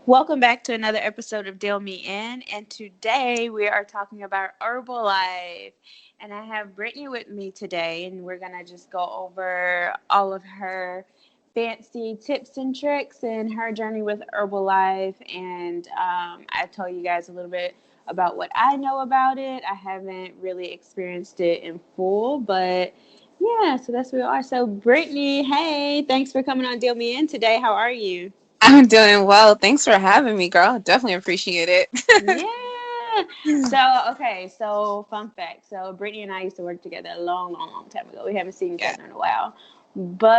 Welcome back to another episode of Deal Me In, and today we are talking about Herbalife. And I have Brittany with me today, and we're gonna just go over all of her fancy tips and tricks and her journey with Herbalife. And I tell you guys a little bit about what I know about it. I haven't really experienced it in full, but yeah, so that's where we are. So Brittany, hey, thanks for coming on Deal Me In today. How are you? I'm doing well. Thanks for having me, girl. Definitely appreciate it. Yeah. So, okay. So, fun fact. So, Brittany and I used to work together a long, long, long time ago. We haven't seen each Yeah. other in a while.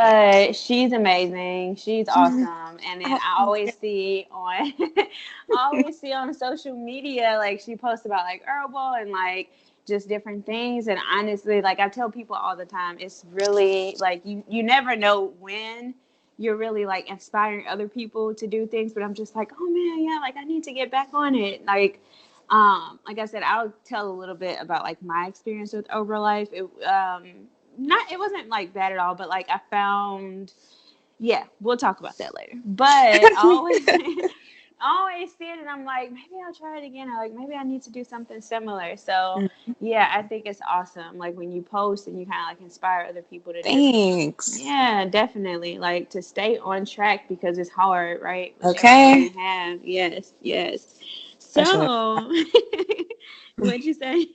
Yeah. But she's amazing. She's awesome. And then Oh, I thank you. always see on, I always see on social media, like she posts about like herbal and like just different things. And honestly, like I tell people all the time, it's really like you never know when you're really like inspiring other people to do things, but I'm just like, oh man, yeah, like I need to get back on it. Like I said, I'll tell a little bit about like my experience with Herbalife. It wasn't like bad at all, but like I found, yeah, we'll talk about that later. But I always I always see it and I'm like, maybe I'll try it again. Or like maybe I need to do something similar. So yeah, I think it's awesome. Like when you post and you kind of like inspire other people to just, Thanks. yeah, definitely like to stay on track because it's hard, right? With everything Okay. you have. Yes, yes. Especially with, So what'd you say?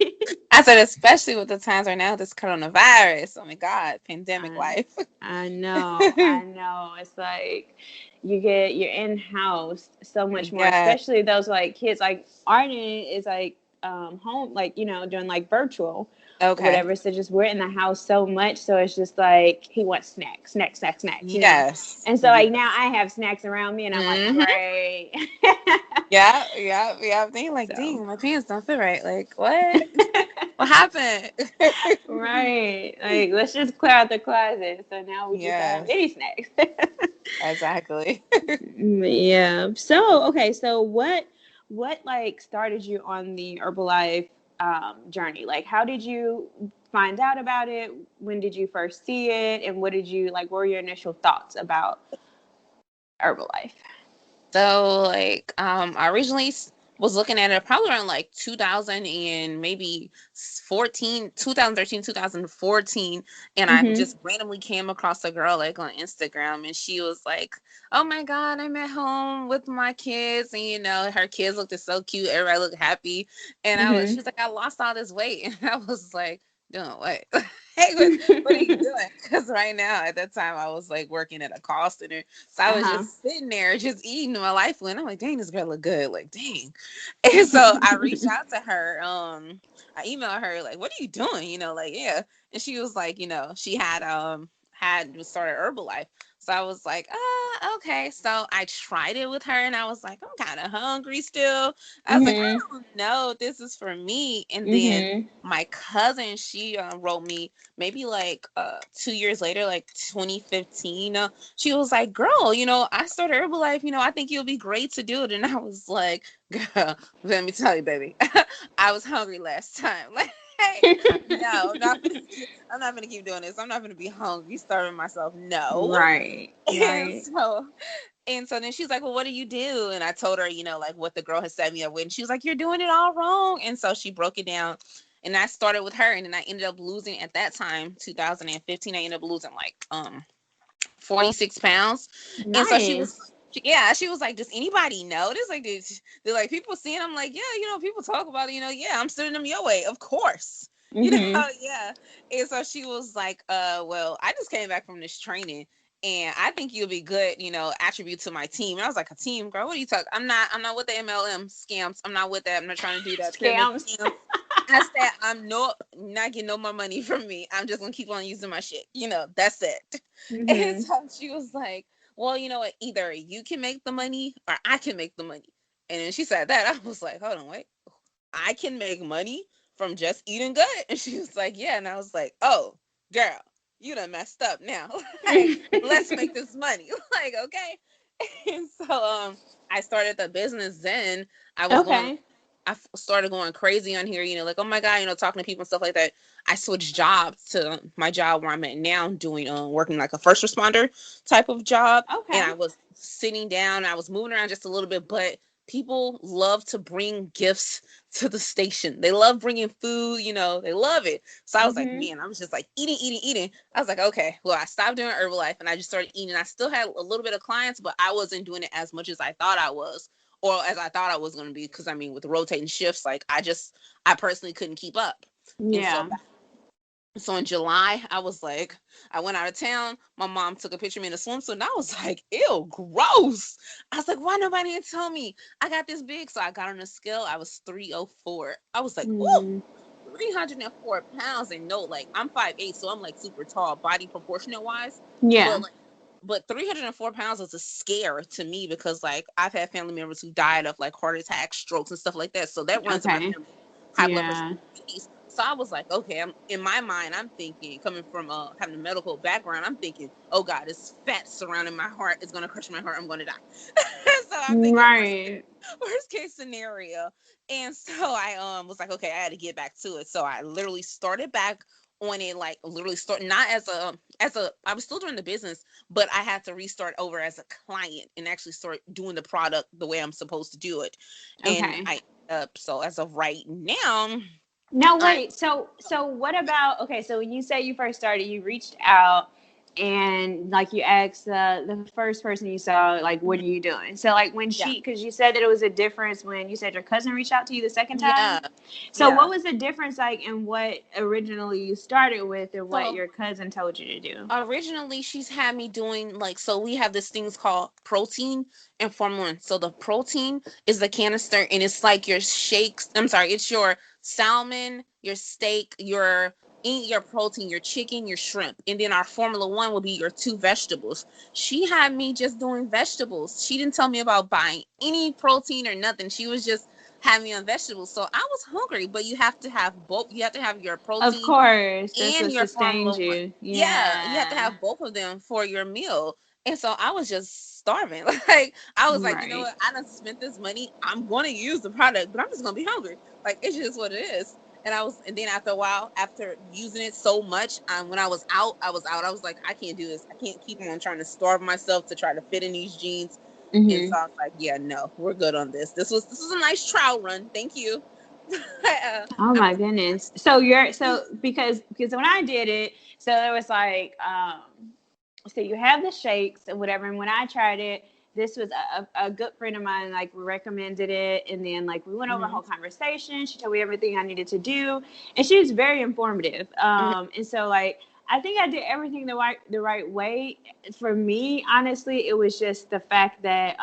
I said, especially with the times right now, this coronavirus. Oh my God, pandemic I life. I know, I know. It's like you're in house so much more, Yeah. especially those like kids. Like Arden is like home, like doing like virtual or Okay. whatever. So just we're in the house so much, so it's just like he wants snacks, snacks, snacks, snacks. Yes. And so Yeah. like now I have snacks around me, and I'm like, hmm great. Yeah. Yeah. Yeah. They like, So. dang, my pants don't fit right. Like, what? What happened? Right. Like, let's just clear out the closet. So now we just don't have Yes. any snacks. Exactly. Yeah. So, okay. So what like started you on the Herbalife journey? Like, how did you find out about it? When did you first see it? And what did you like? What were your initial thoughts about Herbalife? So like I originally was looking at it probably around like 2000 and maybe 14, 2013, 2014, and I Mm-hmm. just randomly came across a girl like on Instagram, and she was like, "Oh my God, I'm at home with my kids," and her kids looked so cute, everybody looked happy, and she Mm-hmm. was like, "I lost all this weight," and I was like, "Doing what?" Hey, what are you doing? Because right now at that time I was like working at a call center, so I was Uh-huh. just sitting there, just eating my life. When I'm like, dang, this girl look good. Like, dang. And so I reached out to her. I emailed her like, what are you doing? Like, yeah. And she was like, she had started Herbalife. So I was like, okay. So I tried it with her, and I was like, I'm kind of hungry still. I was like, I Mm-hmm. don't know if this is for me. And then Mm-hmm. my cousin, she wrote me maybe like 2 years later, like 2015. She was like, girl, I started Herbalife, I think you'll be great to do it. And I was like, girl, let me tell you, baby, I was hungry last time. Like, hey, no, I'm not gonna keep doing this. I'm not gonna be hungry, starving myself. No. Right. And Right. so then she's like, well, what do you do? And I told her, like what the girl had set me up with. And she was like, you're doing it all wrong. And so she broke it down. And I started with her. And then I ended up losing at that time, 2015, I ended up losing like 46 pounds. And so Nice. she was like, does anybody notice? Like, they're like, people seeing? I'm like, yeah, people talk about it, yeah, I'm sending them your way. Of course. Mm-hmm. Yeah. And so she was like, well, I just came back from this training, and I think you'll be good, attribute to my team. And I was like, a team, girl, what are you talking? I'm not with the MLM scams. I'm not with that. I'm not trying to do that pyramid Scams. scam. I said, not getting no more money from me. I'm just gonna keep on using my shit. That's it. And Mm-hmm. so she was like, well, you know what? Either you can make the money or I can make the money. And then she said that. I was like, hold on, wait. I can make money from just eating good. And she was like, yeah. And I was like, oh, girl, you done messed up now. Like, let's make this money. Like, okay. And so I started the business then. I was going Okay. started going crazy on here, like, oh my God, talking to people and stuff like that. I switched jobs to my job where I'm at now, doing working like a first responder type of job. And Okay. I was sitting down, I was moving around just a little bit, but people love to bring gifts to the station. They love bringing food, they love it. So I was like, Mhm. man, I was just like eating, eating, eating. I was like, okay, well, I stopped doing Herbalife and I just started eating. I still had a little bit of clients, but I wasn't doing it as much as I thought I was, or as I thought I was going to be. Because I mean, with rotating shifts, like I personally couldn't keep up. And Yeah. so in July, I was like, I went out of town. My mom took a picture of me in a swimsuit, and I was like, ew, gross. I was like, why nobody didn't tell me I got this big? So I got on the scale. I was 304. I was like, ooh, Mm. 304 pounds. And no, like, I'm 5'8", so I'm like super tall, body proportionate wise. Yeah. But 304 pounds was a scare to me, because like I've had family members who died of like heart attacks, strokes, and stuff like that. So that runs in my Okay. family. High blood pressure, Yeah. diabetes. So I was like, okay, I'm in my mind, I'm thinking, coming from having a medical background, I'm thinking, oh God, this fat surrounding my heart is gonna crush my heart. I'm gonna die. So I'm thinking Right. worst case scenario. And so I was like, okay, I had to get back to it. So I literally started back on it, like literally start, not as a I was still doing the business, but I had to restart over as a client and actually start doing the product the way I'm supposed to do it. And Okay. so as of right now, No, I wait. So what about, okay, so when you say you first started, you reached out and like you asked the first person you saw, like, what are you doing? So like when yeah, because you said that it was a difference when you said your cousin reached out to you the second time. yeah, So yeah. what was the difference like in what originally you started with and what So your cousin told you to do? originally she's had me doing, like, so we have this things called protein and formula. So the protein is the canister, and it's like your shakes, I'm sorry, it's your salmon, your steak, your eat your protein, your chicken, your shrimp. And then our formula one will be your two vegetables. She had me just doing vegetables. She didn't tell me about buying any protein or nothing. She was just having me on vegetables. So I was hungry, but you have to have both. You have to have your Of protein course, that's and what your sustains Formula One. you. Yeah, you have to Yeah. have both of them for your meal. And so I was just starving. Like, I was like, you know Right. what? I done spent this money. I'm going to use the product, but I'm just going to be hungry. Like, it's just what it is. And then after a while, after using it so much, when I was out, I was out. I was like, I can't do this. I can't keep on trying to starve myself to try to fit in these jeans. And Mm-hmm. so I was like, yeah, no, we're good on this. This was a nice trial run. Thank you. Oh I'm my goodness. So you're so because when I did it, so it was like so you have the shakes and whatever. And when I tried it, this was a good friend of mine like recommended it, and then like we went over a mhm, whole conversation. She told me everything I needed to do, and she was very informative. mhm, And so like I think I did everything the right way. For me, honestly, it was just the fact that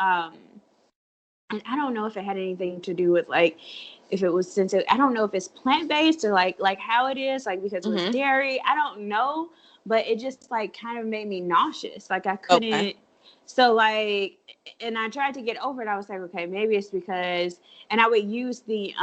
and I don't know if it had anything to do with like if it was since I don't know if it's plant based or like how it is like because it was mhm. dairy. I don't know, but it just like kind of made me nauseous. Like I Okay. couldn't. So like, and I tried to get over it. I was like, okay, maybe it's because, and I would use the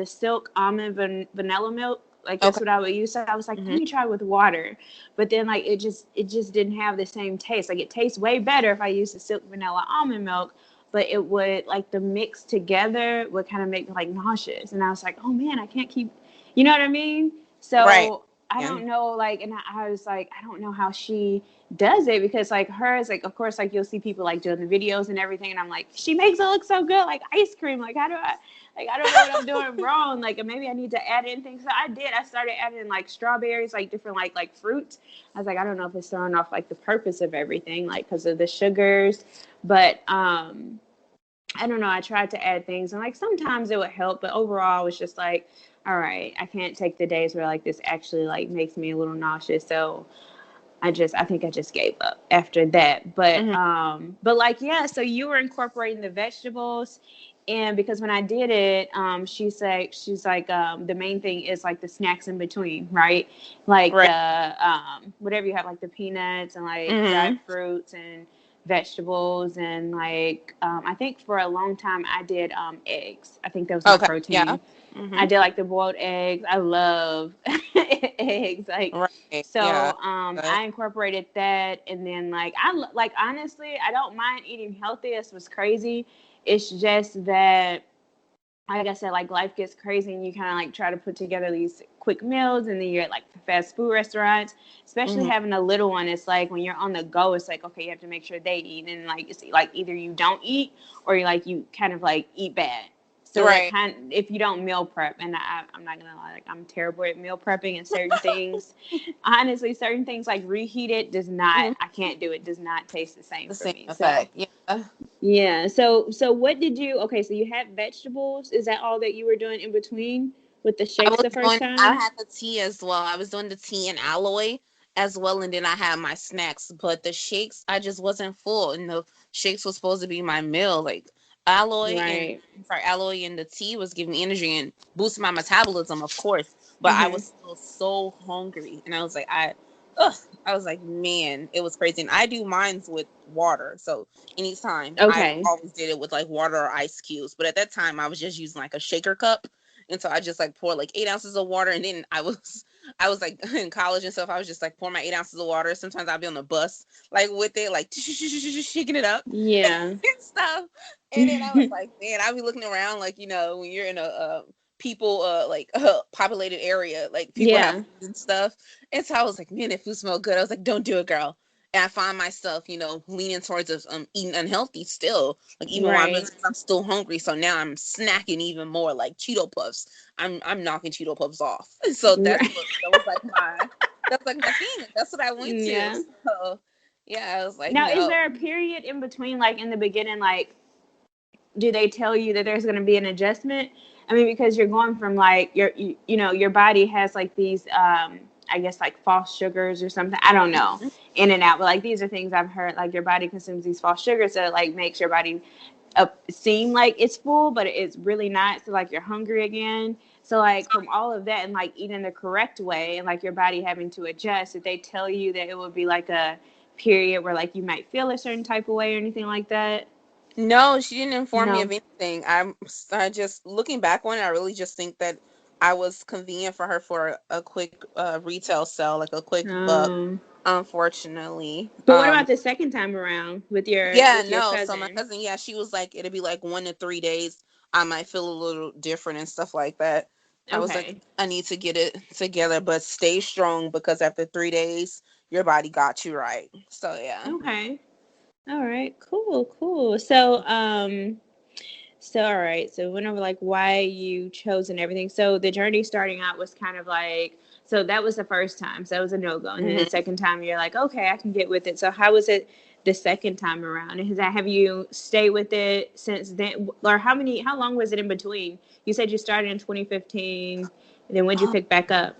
silk almond vanilla milk. Like that's Okay. what I would use. So I was like, let Mhm. me try with water, but then like it just didn't have the same taste. Like it tastes way better if I use the silk vanilla almond milk, but it would like the mix together would kind of make me like nauseous. And I was like, oh man, I can't keep, you know what I mean? Right. So I Yeah. don't know, like, and I was like, I don't know how she does it because like hers, like, of course, like you'll see people like doing the videos and everything. And I'm like, she makes it look so good, like ice cream. Like, how do I, like, I don't know what I'm doing wrong. Like, maybe I need to add in things. So I did. I started adding like strawberries, like different, like fruits. I was like, I don't know if it's throwing off like the purpose of everything, like, because of the sugars. But I don't know. I tried to add things and like sometimes it would help, but overall, I was just like, all right, I can't take the days where like this actually like makes me a little nauseous. So I think I just gave up after that. Mhm. But like, yeah, so you were incorporating the vegetables. And because when I did it, she's like, the main thing is like the snacks in between, right? Like Right. whatever you have, like the peanuts and like dried Mhm. fruits and vegetables and like I think for a long time I did eggs. I think that was my Okay. Yeah. protein. I Mhm. did like the boiled eggs. I love eggs. Like Right. Yeah. so Good. I incorporated that and then like like honestly I don't mind eating healthy. This was crazy. It's just that like I said, like life gets crazy and you kind of like try to put together these quick meals and then you're at like the fast food restaurants, especially Mm-hmm. having a little one. It's like when you're on the go, it's like, okay, you have to make sure they eat. And like, it's like either you don't eat or you like, you kind of like eat bad. So that Right. kind of, if you don't meal prep, and I'm not gonna lie, like I'm terrible at meal prepping and certain things. Honestly, certain things like reheated does not, Mm-hmm. I can't do it. Does not taste the same The for same me. So effect. Yeah. yeah. So what did you? Okay, so you had vegetables. Is that all that you were doing in between with the I shakes was the first doing, I time? had the tea as well. I was doing the tea and aloe as well, and then I had my snacks. But the shakes, I just wasn't full, and the shakes was supposed to be my meal. Like Right. aloe and the tea was giving me energy and boosting my metabolism, of course. But I Mhm. was still so hungry, and I was like, ugh, I was like, man, it was crazy. And I do mines with water, so anytime I Okay. always did it with like water or ice cubes. But at that time, I was just using like a shaker cup, and so I just like poured like 8 ounces of water, and then I was like in college and stuff. I was just like pour my 8 ounces of water. Sometimes I'd be on the bus like with it, like shaking it up Yeah. and stuff. And then I was like, man, I'd be looking around like, when you're in a people like populated area, like people have Yeah. food and stuff. And so I was like, man, that food smelled good. I was like, don't do it, girl. And I find myself, leaning towards eating unhealthy still, like even while Right. I'm still hungry. So now I'm snacking even more, like Cheeto Puffs. I'm knocking Cheeto Puffs off. So Right. that was like my thing. That's what I went to. Yeah. So yeah, I was like, Now, is no. there a period in between, like in the beginning, like do they tell you that there's going to be an adjustment? I mean, because you're going from like your body has like these I guess like false sugars or something. I don't know, in and out, but like these are things I've heard. Like your body consumes these false sugars that like makes your body seem like it's full, but it's really not. So like you're hungry again. So like from all of that and like eating the correct way and like your body having to adjust, if they tell you that it would be like a period where like you might feel a certain type of way or anything like that? No, she didn't inform me No. of anything. I just looking back on it, I really just think that I was convenient for her for a quick retail sale, like a quick buck. Um, Unfortunately, but what about the second time around with your yeah, with your no. So my cousin? cousin, yeah, she was like, it'd be like 1 to 3 days. I might feel a little different and stuff like that. I was like, Okay. I need to get it together, but stay strong because after 3 days, your body got you right. So yeah. Okay. All right. Cool. Cool. So all right. So we went over like why you chose and everything. So the journey starting out was kind of like so that was the first time. So that was a no go, and then the Mm-hmm. second time you're like, okay, I can get with it. So how was it the second time around? And have you stayed with it since then, or how long was it in between? You said you started in 2015, and then when did you pick back up?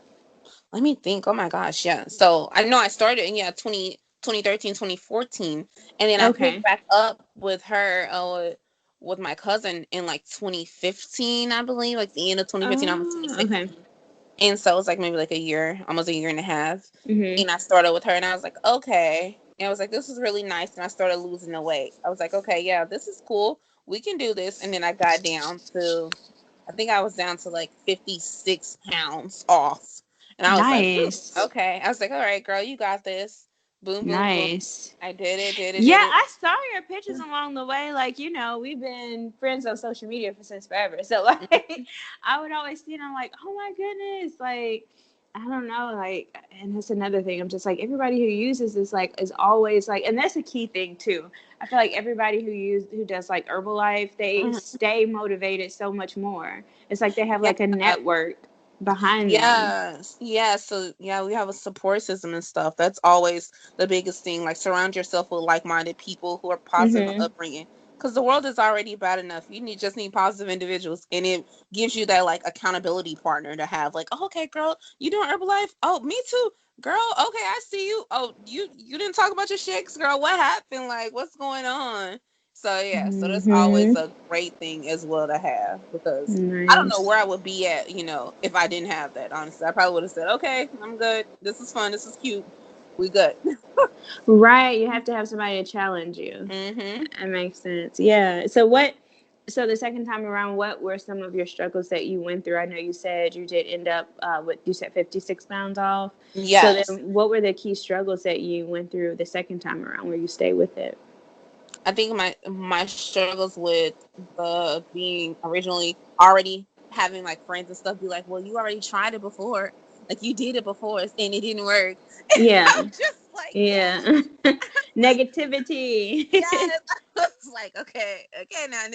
Let me think. Oh my gosh, yeah. So I know I started in 2013, 2014, and then I picked Okay. back up with her with my cousin in like 2015, I believe, like the end of 2015, almost Oh, okay. 2016. And so it was like maybe like a year, almost a year and a half. Mhm. And I started with her and I was like, okay. And I was like, this is really nice. And I started losing the weight. I was like, okay, yeah, this is cool. We can do this. And then I got down to I think I was down to like 56 pounds off. And I was like, whew, Nice. okay. I was like, all right, girl, you got this. Boom, boom, boom. Nice. I did it, did it, Yeah, did it. I saw your pictures along the way. Like, we've been friends on social media since forever. So, like, I would always see it. I'm like, oh my goodness. Like, I don't know. Like, and that's another thing. I'm just like, everybody who uses this, like, is always like, and that's a key thing too. I feel like everybody who does like Herbalife, they Mhm. stay motivated so much more. It's like they have Yeah. like a network behind them. Yes. Yeah. So yeah, we have a support system and stuff. That's always the biggest thing. Like surround yourself with like-minded people who are positive Mm-hmm. upbringing. Because the world is already bad enough. You just need positive individuals, and it gives you that like accountability partner to have. Like, oh, okay, girl, you doing Herbalife? Oh, me too, girl. Okay, I see you. Oh, you didn't talk about your shakes, girl. What happened? Like, what's going on? So yeah, so that's always Mm-hmm. a great thing as well to have because I don't know Nice. where I would be at, if I didn't have that. Honestly, I probably would have said, "Okay, I'm good. This is fun. This is cute. We good." Right, you have to have somebody to challenge you. Mhm. That makes sense. Yeah. So the second time around, what were some of your struggles that you went through? I know you said you did end up with you said 56 pounds off. So Yes. then what were the key struggles that you went through the second time around where you stayed with it? I think my struggles with the being originally already having like friends and stuff be like, well, you already tried it before, like you did it before and it didn't work. Yeah. I'm just like, Yeah. like, Negativity. yes. I was like, okay, now, and